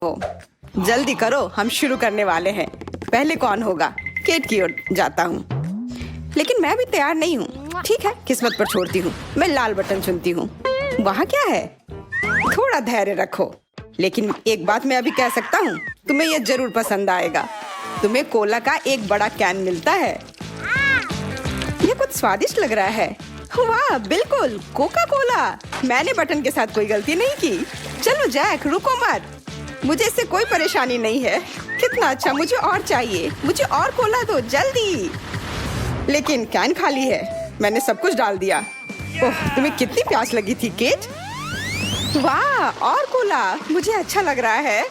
ओ, जल्दी करो, हम शुरू करने वाले हैं। पहले कौन होगा? केट की ओर जाता हूँ, लेकिन मैं भी तैयार नहीं हूँ। ठीक है, किस्मत पर छोड़ती हूँ। मैं लाल बटन चुनती हूँ। वहाँ क्या है? थोड़ा धैर्य रखो। लेकिन एक बात मैं अभी कह सकता हूँ, तुम्हें यह जरूर पसंद आएगा। तुम्हें कोला का एक बड़ा कैन मिलता है। यह कुछ स्वादिष्ट लग रहा है। वाह, बिल्कुल कोका कोला। मैंने बटन के साथ कोई गलती नहीं की। चलो जैक, रुको मत। मुझे इससे कोई परेशानी नहीं है। कितना अच्छा, मुझे और चाहिए। मुझे और कोला दो, जल्दी। लेकिन कैन खाली है। मैंने सब कुछ डाल दिया। ओह, तुम्हें कितनी प्यास लगी थी केट? वाह, और कोला। मुझे अच्छा लग रहा है।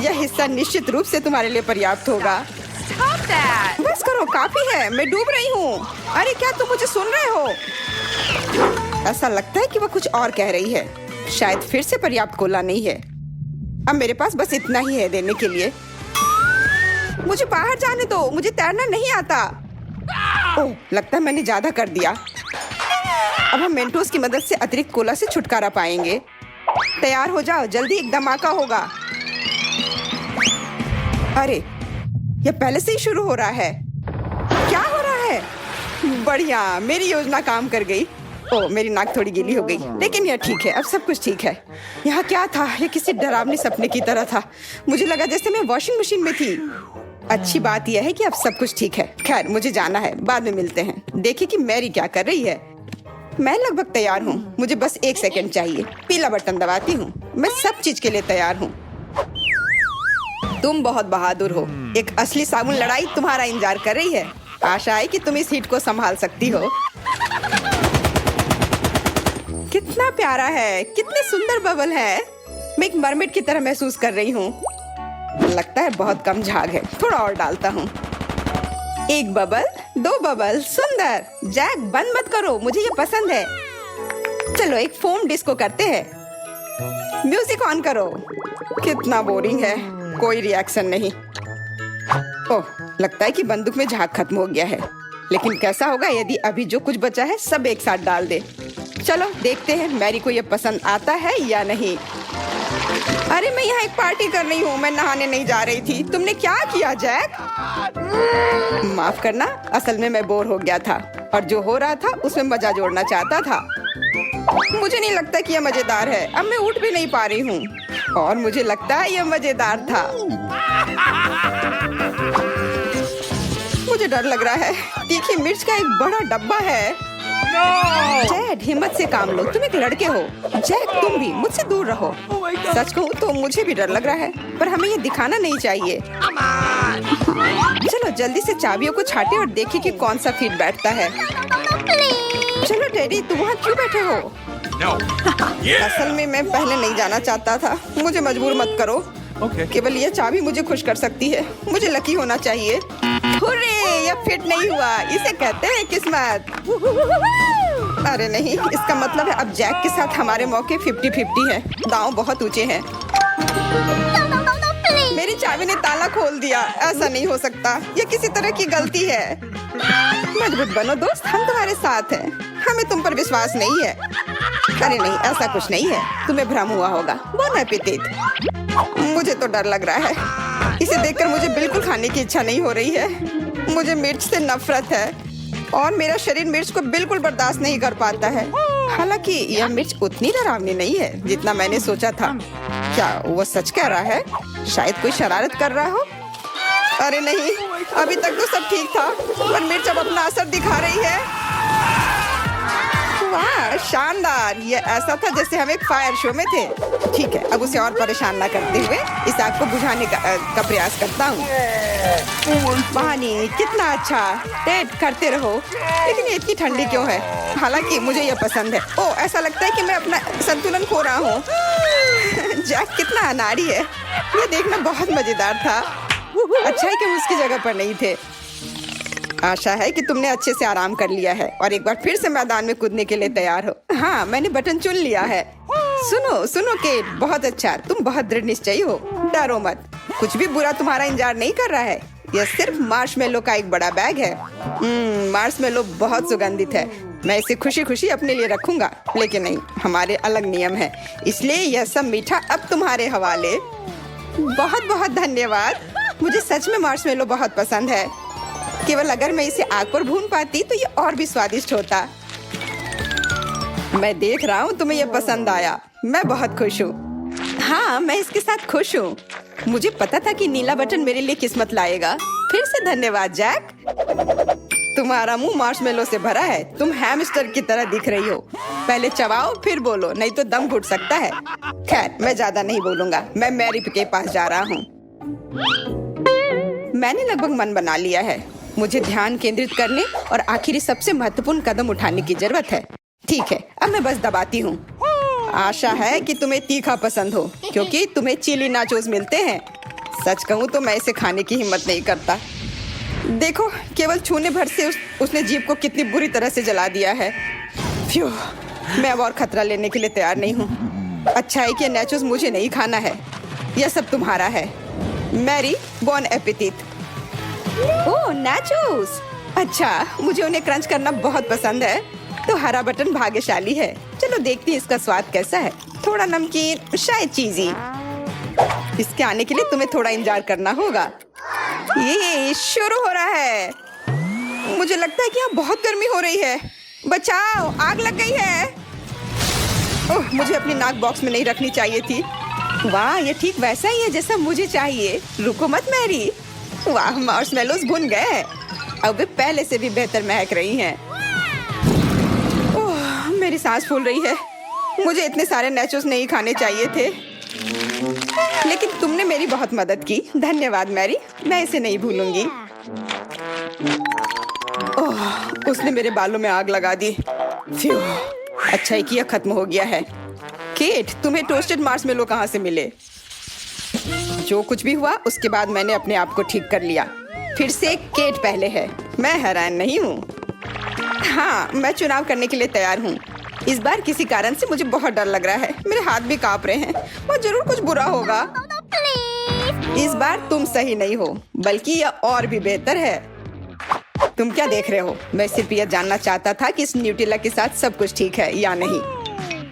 यह हिस्सा निश्चित रूप से तुम्हारे लिए पर्याप्त होगा। बस करो, काफी है। मैं डूब रही हूँ। अरे क्या तुम मुझे सुन रहे हो? ऐसा लगता है कि वह कुछ और कह रही है। शायद फिर से पर्याप्त कोला नहीं है। अब मेरे पास बस इतना ही है देने के लिए। मुझे बाहर जाने दो, मुझे तैरना नहीं आता। ओह, लगता है मैंने ज्यादा कर दिया। अब हम मेंटोस की मदद से अतिरिक्त कोला से छुटकारा पाएंगे। तैयार हो जाओ, जल्दी एक धमाका होगा। अरे, यह पहले से ही शुरू हो रहा है। क्या हो रहा है? बढ़िया, मेरी योजना काम कर गई। ओह, मेरी नाक थोड़ी गीली हो गई, लेकिन यह ठीक है। अब सब कुछ ठीक है। यहाँ क्या था? यह किसी डरावने सपने की तरह था। मुझे लगा जैसे मैं वॉशिंग मशीन में थी। अच्छी बात यह है कि अब सब कुछ ठीक है। खैर, मुझे जाना है, बाद में मिलते हैं। देखिए कि मैरी क्या कर रही है। मैं लगभग तैयार हूँ। मुझे बस 1 सेकंड चाहिए। पीला बटन दबाती हूँ। मैं सब चीज के लिए तैयार हूँ। तुम बहुत बहादुर हो। एक असली साबुन लड़ाई तुम्हारा इंतजार कर रही है। आशा है कि तुम इस हीट को संभाल सकती हो। कितना प्यारा है, कितने सुंदर बबल है। मैं एक मरमेड की तरह महसूस कर रही हूँ। लगता है बहुत कम झाग है, थोड़ा और डालता हूँ। 1 बबल, 2 बबल, सुंदर। जैक, बंद मत करो, मुझे ये पसंद है। चलो एक फोम डिस्को करते हैं। म्यूजिक ऑन करो। कितना बोरिंग है, कोई रिएक्शन नहीं। ओह, लगता है कि बंदूक में झाग खत्म हो गया है। लेकिन कैसा होगा यदि अभी जो कुछ बचा है सब एक साथ डाल दे। चलो देखते हैं मैरी को ये पसंद आता है या नहीं। अरे, मैं यहाँ एक पार्टी कर रही हूँ। मैं नहाने नहीं जा रही थी। तुमने क्या किया जैक? माफ करना, असल में मैं बोर हो गया था और जो हो रहा था उसमें मजा जोड़ना चाहता था। मुझे नहीं लगता कि यह मजेदार है। अब मैं उठ भी नहीं पा रही हूँ और मुझे लगता है यह मजेदार था। मुझे डर लग रहा है। तीखी मिर्च का एक बड़ा डब्बा है। जैक, हिम्मत से काम लो। तुम एक लड़के हो। जैक, तुम भी मुझसे दूर रहो। सच कहूँ तो मुझे भी डर लग रहा है, पर हमें ये दिखाना नहीं चाहिए। चलो जल्दी से चाबियों को छाटे और देखें कि कौन सा फिट बैठता है। चलो डैडी, तुम वहाँ क्यों बैठे हो? असल में मैं पहले नहीं जाना चाहता था। मुझे मजबूर मत करो। केवल ये चाबी मुझे खुश कर सकती है। मुझे लकी होना चाहिए। हुर्रे, यह फिट नहीं हुआ। इसे कहते हैं किस्मत। अरे नहीं, इसका मतलब है अब जैक के साथ हमारे मौके 50-50 हैं। दांव बहुत ऊंचे हैं। मेरी चाबी ने ताला खोल दिया। ऐसा नहीं हो सकता। यह किसी तरह की गलती है। मजबूत बनो दोस्त, हम तुम्हारे साथ हैं। हमें तुम पर विश्वास नहीं है। अरे नहीं, ऐसा कुछ नहीं है। तुम्हें भ्रम हुआ होगा। Bone appétit. मुझे तो डर लग रहा है। इसे देखकर मुझे बिल्कुल खाने की इच्छा नहीं हो रही है। मुझे मिर्च से नफरत है और मेरा शरीर मिर्च को बिल्कुल बर्दाश्त नहीं कर पाता है। हालांकि यह मिर्च उतनी डरावनी नहीं है जितना मैंने सोचा था। क्या वो सच कह रहा है? शायद कोई शरारत कर रहा हो। अरे नहीं, अभी तक तो सब ठीक था, पर मिर्च अब अपना असर दिखा रही है। वाह, शानदार। ये ऐसा था जैसे हम एक फायर शो में थे। ठीक है, अब उसे और परेशान ना करते हुए इस आग को बुझाने का प्रयास करता हूँ। पानी कितना अच्छा। टेट, करते रहो। लेकिन ये इतनी ठंडी क्यों है? हालांकि मुझे ये पसंद है। ओह, ऐसा लगता है कि मैं अपना संतुलन खो रहा हूँ। जैक कितना अनाड़ी है। ये देखना बहुत मजेदार था। अच्छा है कि हम उसकी जगह पर नहीं थे। आशा है कि तुमने अच्छे से आराम कर लिया है और एक बार फिर से मैदान में कूदने के लिए तैयार हो। हाँ, मैंने बटन चुन लिया है। सुनो सुनो केट, बहुत अच्छा। तुम बहुत दृढ़ निश्चयी हो। डरो मत, कुछ भी बुरा तुम्हारा इंतजार नहीं कर रहा है। यह सिर्फ मार्शमेलो का एक बड़ा बैग है। मार्शमेलो बहुत सुगंधित है। मैं इसे खुशी खुशी अपने लिए रखूंगा, लेकिन नहीं, हमारे अलग नियम है, इसलिए यह सब मीठा अब तुम्हारे हवाले। बहुत बहुत धन्यवाद। मुझे सच में मार्शमेलो बहुत पसंद है। केवल अगर मैं इसे आग पर भून पाती तो ये और भी स्वादिष्ट होता। मैं देख रहा हूँ तुम्हें यह पसंद आया। मैं बहुत खुश हूँ। हाँ, मैं इसके साथ खुश हूँ। मुझे पता था कि नीला बटन मेरे लिए किस्मत लाएगा। फिर से धन्यवाद जैक। तुम्हारा मुंह मार्शमेलो से भरा है। तुम हैमस्टर की तरह दिख रही हो। पहले चबाओ फिर बोलो, नहीं तो दम घुट सकता है। खैर, मैं ज्यादा नहीं बोलूंगा। मैं मैरी के पास जा रहा हूँ। मैंने लगभग मन बना लिया है। मुझे ध्यान केंद्रित करने और आखिरी सबसे महत्वपूर्ण कदम उठाने की जरूरत है। ठीक है, अब मैं बस दबाती हूँ। आशा है कि तुम्हें तीखा पसंद हो, क्योंकि तुम्हें चिली नाचोस मिलते हैं। सच कहूँ तो मैं इसे खाने की हिम्मत नहीं करता। देखो, केवल छूने भर से उसने जीभ को कितनी बुरी तरह से जला दिया है। फ्यू, मैं अब और खतरा लेने के लिए तैयार नहीं हूँ। अच्छा है कि नाचोस मुझे नहीं खाना है। यह सब तुम्हारा है। मैरी, बॉन एपेटिट। ओह, नाचोस। अच्छा, मुझे उन्हें क्रंच करना बहुत पसंद है, तो हरा बटन भाग्यशाली है। चलो देखती हैं इसका स्वाद कैसा है। थोड़ा नमकीन, शायद चीजी। इसके आने के लिए तुम्हें थोड़ा इंतजार करना होगा। ये शुरू हो रहा है। मुझे लगता है कि यहाँ बहुत गर्मी हो रही है। बचाओ, आग लग गई है। ओह, मुझे अपनी नाक बॉक्स में नहीं रखनी चाहिए थी। वाह, ये ठीक वैसा ही है जैसा मुझे चाहिए। रुको मत मैरी। वाह, मार्शमेलोस भुन गए। अब वे पहले से भी बेहतर महक रही हैं। ओह, मेरी सांस फूल रही है। मुझे इतने सारे नाचोस नहीं खाने चाहिए थे, लेकिन तुमने मेरी बहुत मदद की। धन्यवाद मैरी, मैं इसे नहीं भूलूंगी। ओह, उसने मेरे बालों में आग लगा दी। फ्यू, अच्छा है कि यह खत्म हो गया है। केट, तुम्हें टोस्टेड मार्शमेलो कहाँ से मिले? जो कुछ भी हुआ उसके बाद मैंने अपने आप को ठीक कर लिया। फिर से केट पहले है। मैं हैरान नहीं हूँ। हाँ, मैं चुनाव करने के लिए तैयार हूँ। इस बार किसी कारण से मुझे बहुत डर लग रहा है। मेरे हाथ भी कांप रहे हैं और जरूर कुछ बुरा होगा। इस बार तुम सही नहीं हो, बल्कि यह और भी बेहतर है। तुम क्या देख रहे हो? मैं सिर्फ यह जानना चाहता था कि इस न्यूटेला के साथ सब कुछ ठीक है या नहीं।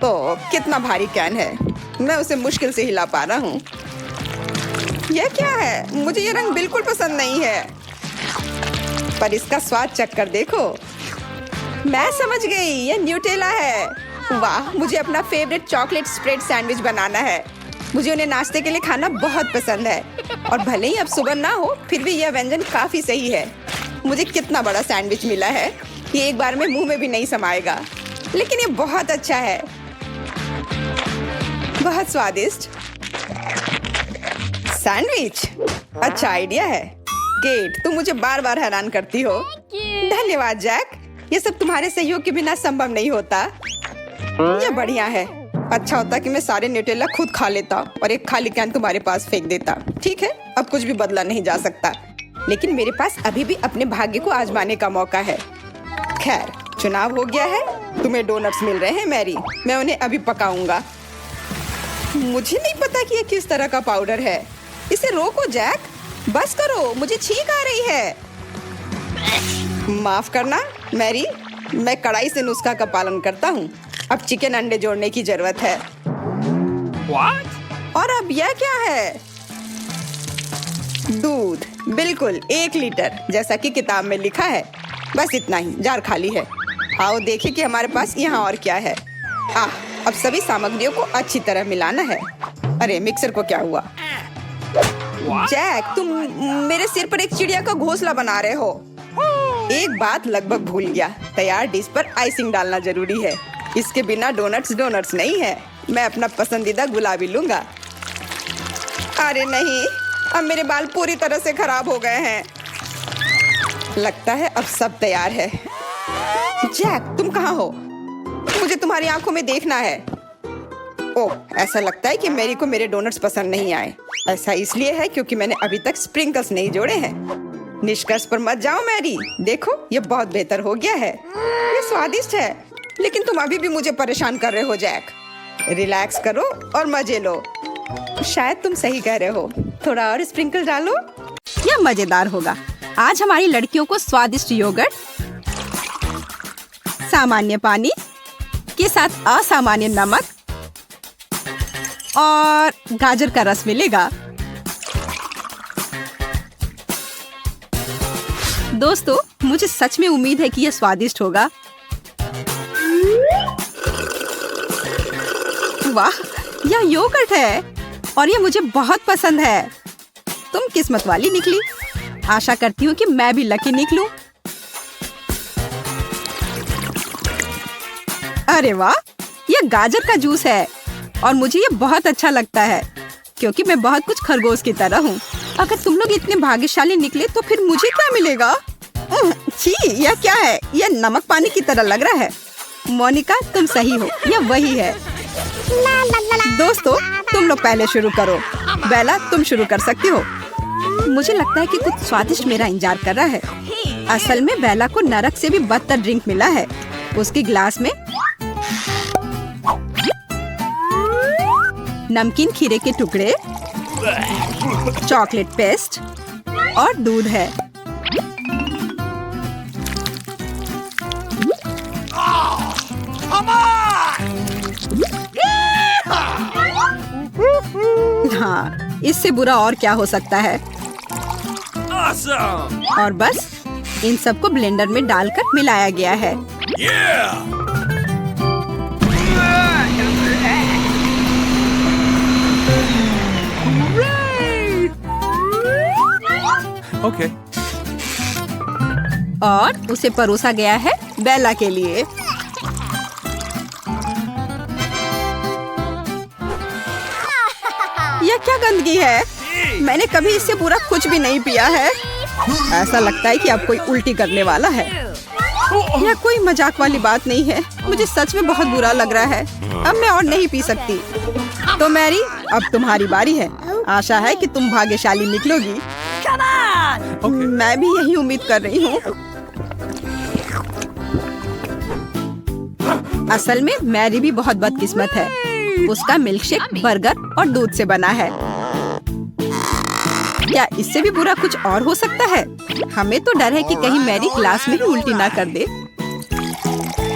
ओह, कितना भारी कैन है। मैं उसे मुश्किल से हिला पा रहा हूँ। यह क्या है? मुझे ये रंग बिल्कुल पसंद नहीं है, पर इसका स्वाद चख कर देखो। मैं समझ गई, यह न्यूटेला है। वाह, मुझे अपना फेवरेट चॉकलेट स्प्रेड सैंडविच बनाना है। मुझे उन्हें नाश्ते के लिए खाना बहुत पसंद है, और भले ही अब सुबह ना हो, फिर भी यह व्यंजन काफी सही है। मुझे कितना बड़ा सैंडविच मिला है। ये एक बार में मुंह में भी नहीं समाएगा, लेकिन ये बहुत अच्छा है। बहुत स्वादिष्ट सैंडविच। अच्छा आइडिया है। केट, तुम मुझे बार बार हैरान करती हो। धन्यवाद जैक। ये सब तुम्हारे सहयोग के बिना संभव नहीं होता। ये बढ़िया है। अच्छा होता कि मैं सारे न्यूटेला खुद खा लेता और एक खाली कैन तुम्हारे पास फेंक देता। ठीक है, अब कुछ भी बदला नहीं जा सकता, लेकिन मेरे पास अभी भी अपने भाग्य को आजमाने का मौका है। खैर, चुनाव हो गया है। तुम्हें डोनट्स मिल रहे हैं मैरी। मैं उन्हें अभी पकाऊंगा। मुझे नहीं पता कि ये किस तरह का पाउडर है। इसे रोको जैक, बस करो, मुझे छींक आ रही है। माफ करना मैरी, मैं कड़ाई से नुस्खा का पालन करता हूँ। अब चिकन अंडे जोड़ने की जरूरत है। What? और अब यह क्या है? दूध, बिल्कुल 1 लीटर, जैसा कि किताब में लिखा है। बस इतना ही, जार खाली है। आओ देखें कि हमारे पास यहाँ और क्या है। अब सभी सामग्रियों को अच्छी तरह मिलाना है। अरे मिक्सर को क्या हुआ? जैक, तुम मेरे सिर पर एक चिड़िया का घोंसला बना रहे हो। एक बात लगभग भूल गया, तैयार डिश पर आइसिंग डालना जरूरी है। इसके बिना डोनट्स नहीं है। मैं अपना पसंदीदा गुलाबी लूंगा। अरे नहीं, अब मेरे बाल पूरी तरह से खराब हो गए हैं। लगता है अब सब तैयार है। जैक, तुम कहाँ हो? मुझे तुम्हारी आंखों में देखना है। ओह, ऐसा लगता है कि मेरी को मेरे डोनट्स पसंद नहीं आए। ऐसा इसलिए है क्योंकि मैंने अभी तक स्प्रिंकल्स नहीं जोड़े हैं। निष्कर्ष पर मत जाओ मैरी, देखो ये बहुत बेहतर हो गया है। ये स्वादिष्ट है, लेकिन तुम अभी भी मुझे परेशान कर रहे हो जैक। रिलैक्स करो और मजे लो। शायद तुम सही कह रहे हो, थोड़ा और स्प्रिंकल डालो। यह मजेदार होगा। आज हमारी लड़कियों को स्वादिष्ट योगर्ट, सामान्य पानी के साथ असामान्य नमक और गाजर का रस मिलेगा। दोस्तों, मुझे सच में उम्मीद है कि यह स्वादिष्ट होगा। वाह, यह योगर्ट है और यह मुझे बहुत पसंद है। तुम किस्मत वाली निकली। आशा करती हूँ कि मैं भी लकी निकलूं। अरे वाह, यह गाजर का जूस है और मुझे यह बहुत अच्छा लगता है क्योंकि मैं बहुत कुछ खरगोश की तरह हूँ। अगर तुम लोग इतने भाग्यशाली निकले तो फिर मुझे क्या मिलेगा? छी, यह क्या है? यह नमक पानी की तरह लग रहा है। मोनिका, तुम सही हो, यह वही है। दोस्तों, तुम लोग पहले शुरू करो। बेला, तुम शुरू कर सकती हो। मुझे लगता है कि कुछ स्वादिष्ट मेरा इंतजार कर रहा है। असल में बेला को नरक से भी बदतर ड्रिंक मिला है। उसके गिलास में नमकीन खीरे के टुकड़े, चॉकलेट पेस्ट और दूध है। हाँ, इससे बुरा और क्या हो सकता है? Awesome! और बस इन सबको ब्लेंडर में डालकर मिलाया गया है। Okay. और उसे परोसा गया है बेला के लिए। यह क्या गंदगी है? मैंने कभी इससे बुरा कुछ भी नहीं पिया है। ऐसा लगता है कि अब कोई उल्टी करने वाला है। यह कोई मजाक वाली बात नहीं है। मुझे सच में बहुत बुरा लग रहा है। अब मैं और नहीं पी सकती। तो मैरी, अब तुम्हारी बारी है। आशा है कि तुम भाग्यशाली निकलोगी। मैं भी यही उम्मीद कर रही हूँ। असल में मैरी भी बहुत बदकिस्मत है। उसका मिल्कशेक बर्गर और दूध से बना है। क्या इससे भी बुरा कुछ और हो सकता है? हमें तो डर है कि कहीं मैरी क्लास में ही उल्टी ना कर दे।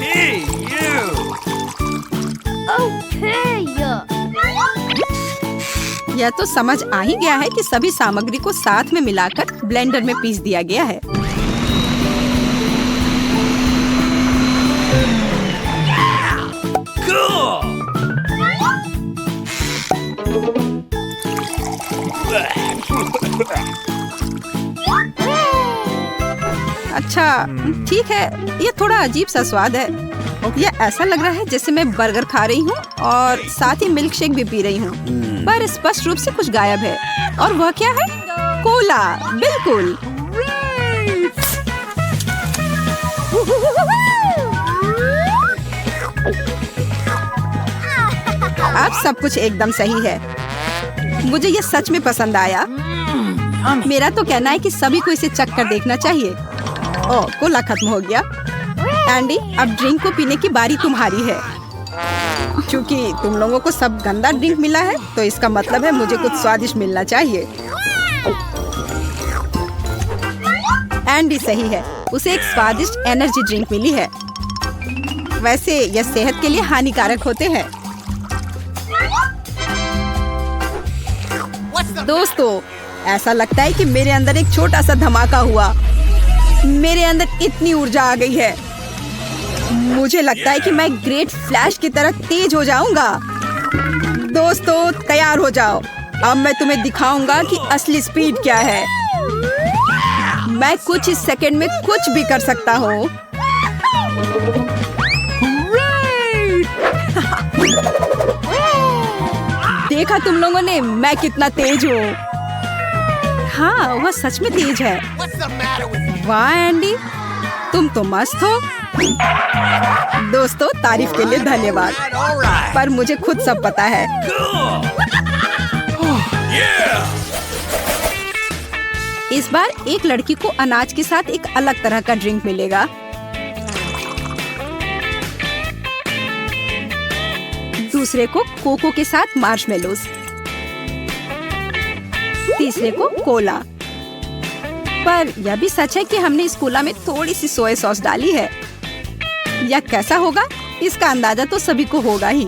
Hey, you! यह तो समझ आ ही गया है कि सभी सामग्री को साथ में मिलाकर ब्लेंडर में पीस दिया गया है। Cool! अच्छा, ठीक है। यह थोड़ा अजीब सा स्वाद है। यह ऐसा लग रहा है जैसे मैं बर्गर खा रही हूँ और साथ ही मिल्क शेक भी पी रही हूँ, पर स्पष्ट रूप से कुछ गायब है। और वह क्या है? कोला, बिल्कुल। अब सब कुछ एकदम सही है। मुझे यह सच में पसंद आया। मेरा तो कहना है कि सभी को इसे चखकर देखना चाहिए। ओह, कोला खत्म हो गया। एंडी, अब ड्रिंक को पीने की बारी तुम्हारी है। क्योंकि तुम लोगों को सब गंदा ड्रिंक मिला है, तो इसका मतलब है मुझे कुछ स्वादिष्ट मिलना चाहिए। एंडी सही है, उसे एक स्वादिष्ट एनर्जी ड्रिंक मिली है। वैसे यह सेहत के लिए हानिकारक होते हैं। दोस्तों, ऐसा लगता है कि मेरे अंदर एक छोटा सा धमाका हुआ। मेरे अंदर इतनी ऊर्जा आ गई है। मुझे लगता है कि मैं ग्रेट फ्लैश की तरह तेज हो जाऊंगा। दोस्तों, तैयार हो जाओ। अब मैं तुम्हें दिखाऊंगा कि असली स्पीड क्या है। मैं कुछ इस सेकंड में कुछ भी कर सकता हूँ। देखा तुम लोगों ने मैं कितना तेज हूँ। हाँ, वह सच में तेज है। वाह एंडी, तुम तो मस्त हो। दोस्तों, तारीफ के लिए धन्यवाद, पर मुझे खुद सब पता है। इस बार एक लड़की को अनाज के साथ एक अलग तरह का ड्रिंक मिलेगा। दूसरे को कोको के साथ मार्शमेलोज, तीसरे को कोला। पर यह भी सच है कि हमने इस कोला में थोड़ी सी सोया सॉस डाली है। यह कैसा होगा? इसका अंदाजा तो सभी को होगा ही।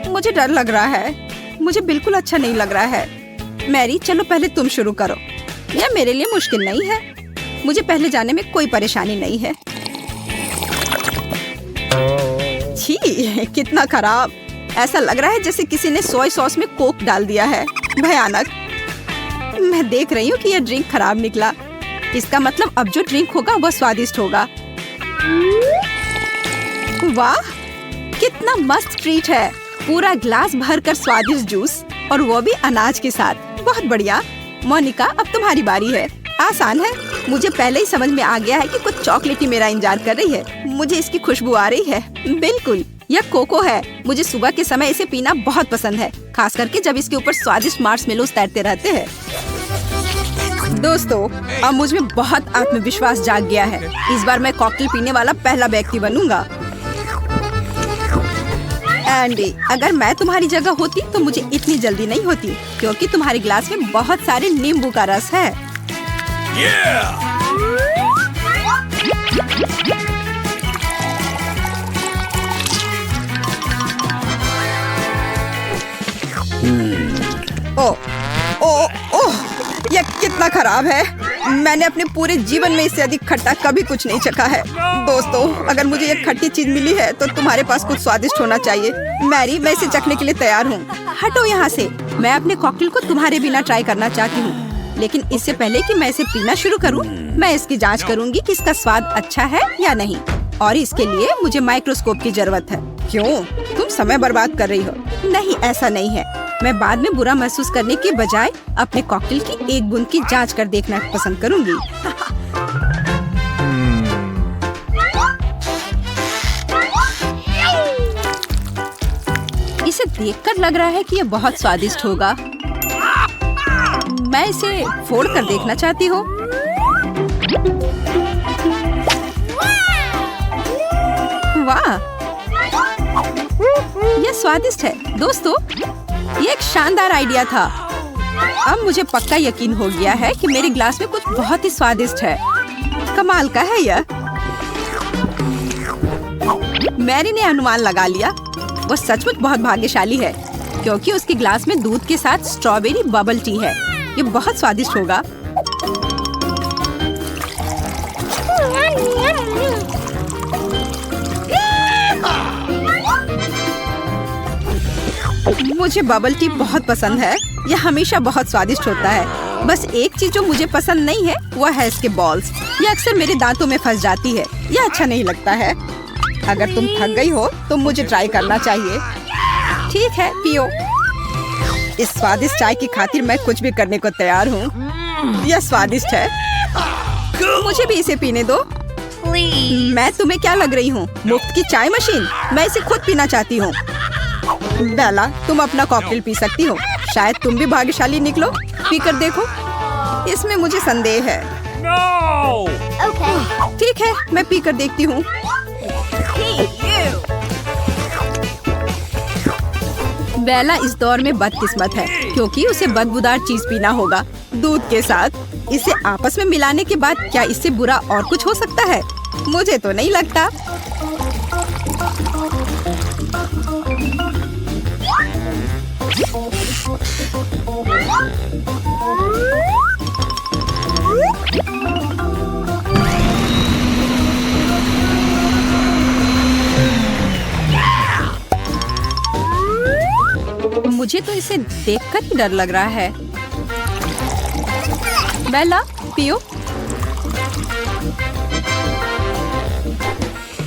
मुझे डर लग रहा है, मुझे बिल्कुल अच्छा नहीं लग रहा है। मैरी, चलो पहले तुम शुरू करो। यह मेरे लिए मुश्किल नहीं है, मुझे पहले जाने में कोई परेशानी नहीं है। छी, कितना खराब। ऐसा लग रहा है जैसे किसी ने सोया सॉस में कोक डाल दिया है। भयानक। मैं देख रही हूँ कि यह ड्रिंक खराब निकला। इसका मतलब अब जो ड्रिंक होगा वह स्वादिष्ट होगा। वाह, कितना मस्त ट्रीट है। पूरा ग्लास भरकर स्वादिष्ट जूस, और वो भी अनाज के साथ। बहुत बढ़िया। मोनिका, अब तुम्हारी बारी है। आसान है, मुझे पहले ही समझ में आ गया है कि कुछ चॉकलेटी मेरा इंतजार कर रही है। मुझे इसकी खुशबू आ रही है। बिल्कुल, यह कोको है। मुझे सुबह के समय इसे पीना बहुत पसंद है, खास करके जब इसके ऊपर स्वादिष्ट मार्शमेलोस तैरते रहते हैं। दोस्तों, अब मुझ में बहुत आत्मविश्वास जाग गया है। इस बार मैं कॉकटेल पीने वाला पहला व्यक्ति बनूंगा। एंडी, अगर मैं तुम्हारी जगह होती तो मुझे इतनी जल्दी नहीं होती, क्योंकि तुम्हारे ग्लास में बहुत सारे नींबू का रस है। ओह, यह कितना खराब है। मैंने अपने पूरे जीवन में इससे अधिक खट्टा कभी कुछ नहीं चखा है। दोस्तों, अगर मुझे ये खट्टी चीज मिली है तो तुम्हारे पास कुछ स्वादिष्ट होना चाहिए। मैरी, मैं इसे चखने के लिए तैयार हूँ। हटो यहाँ से। मैं अपने कॉकटेल को तुम्हारे बिना ट्राई करना चाहती हूँ, लेकिन इससे पहले कि मैं इसे पीना शुरू करूँ, मैं इसकी जाँच करूँगी कि इसका स्वाद अच्छा है या नहीं। और इसके लिए मुझे माइक्रोस्कोप की जरूरत है। क्यों? तुम समय बर्बाद कर रही हो। नहीं, ऐसा नहीं है। मैं बाद में बुरा महसूस करने के बजाय अपने कॉकटेल की एक बूंद की जांच कर देखना पसंद करूंगी। इसे देखकर लग रहा है कि यह बहुत स्वादिष्ट होगा। मैं इसे फोड़ कर देखना चाहती हूँ। वाह, यह स्वादिष्ट है। दोस्तों, ये एक शानदार आइडिया था। अब मुझे पक्का यकीन हो गया है कि मेरे ग्लास में कुछ बहुत ही स्वादिष्ट है। कमाल का है यह। मैरी ने अनुमान लगा लिया। वो सचमुच बहुत भाग्यशाली है, क्योंकि उसके ग्लास में दूध के साथ स्ट्रॉबेरी बबल टी है। ये बहुत स्वादिष्ट होगा। मुझे बबल टी बहुत पसंद है। यह हमेशा बहुत स्वादिष्ट होता है। बस एक चीज जो मुझे पसंद नहीं है वह है इसके बॉल्स। यह अक्सर मेरे दांतों में फंस जाती है। यह अच्छा नहीं लगता है। अगर तुम थक गई हो तो मुझे ट्राई करना चाहिए। ठीक है, पियो। इस स्वादिष्ट चाय की खातिर मैं कुछ भी करने को तैयार हूँ। यह स्वादिष्ट है। मुझे भी इसे पीने दो। मैं तुम्हें क्या लग रही हूँ, मुफ्त की चाय मशीन? मैं इसे खुद पीना चाहती हूँ। बेला, तुम अपना कॉकटेल पी सकती हो। शायद तुम भी भाग्यशाली निकलो। पी कर देखो। इसमें मुझे संदेह है। ठीक है, मैं पी कर देखती हूँ। बेला इस दौर में बदकिस्मत है, क्योंकि उसे बदबूदार चीज पीना होगा दूध के साथ। इसे आपस में मिलाने के बाद क्या इससे बुरा और कुछ हो सकता है? मुझे तो नहीं लगता। मुझे तो इसे देखकर ही डर लग रहा है। बेला, पियो।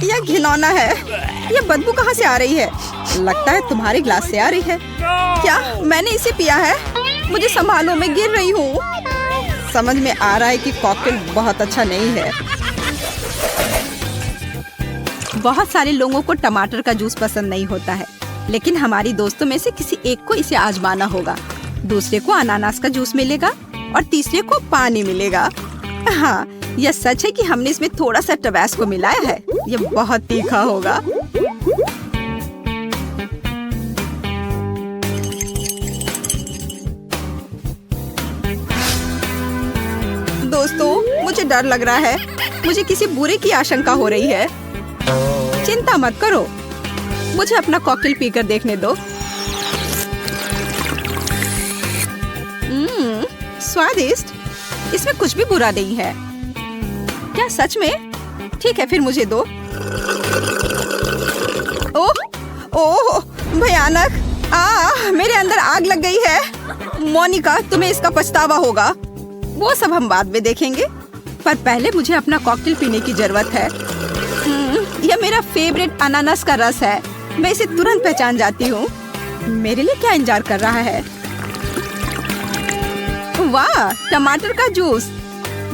यह घिनौना है। यह बदबू कहाँ से आ रही है? लगता है तुम्हारे ग्लास से आ रही है। क्या मैंने इसे पिया है? मुझे संभालो, मैं गिर रही हूँ। समझ में आ रहा है कि कॉकटेल बहुत अच्छा नहीं है। बहुत सारे लोगों को टमाटर का जूस पसंद नहीं होता है, लेकिन हमारी दोस्तों में से किसी एक को इसे आजमाना होगा। दूसरे को अनानास का जूस मिलेगा और तीसरे को पानी मिलेगा। हाँ, यह सच है कि हमने इसमें थोड़ा सा टबैस्को मिलाया है। यह बहुत तीखा होगा। दोस्तों, मुझे डर लग रहा है। मुझे किसी बुरे की आशंका हो रही है। चिंता मत करो, मुझे अपना कॉकटेल पीकर देखने दो। स्वादिष्ट, इसमें कुछ भी बुरा नहीं है। क्या सच में? ठीक है, फिर मुझे दो। ओह ओह, भयानक! मेरे अंदर आग लग गई है। मोनिका, तुम्हें इसका पछतावा होगा। वो सब हम बाद में देखेंगे, पर पहले मुझे अपना कॉकटेल पीने की जरूरत है। यह मेरा फेवरेट अनानास का रस है। मैं इसे तुरंत पहचान जाती हूँ। मेरे लिए क्या इंतजार कर रहा है? वाह, टमाटर का जूस।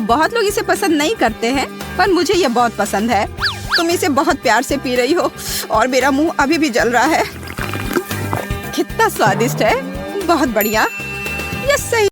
बहुत लोग इसे पसंद नहीं करते हैं, पर मुझे यह बहुत पसंद है। तुम इसे बहुत प्यार से पी रही हो और मेरा मुंह अभी भी जल रहा है। कितना स्वादिष्ट है, बहुत बढ़िया। यह सही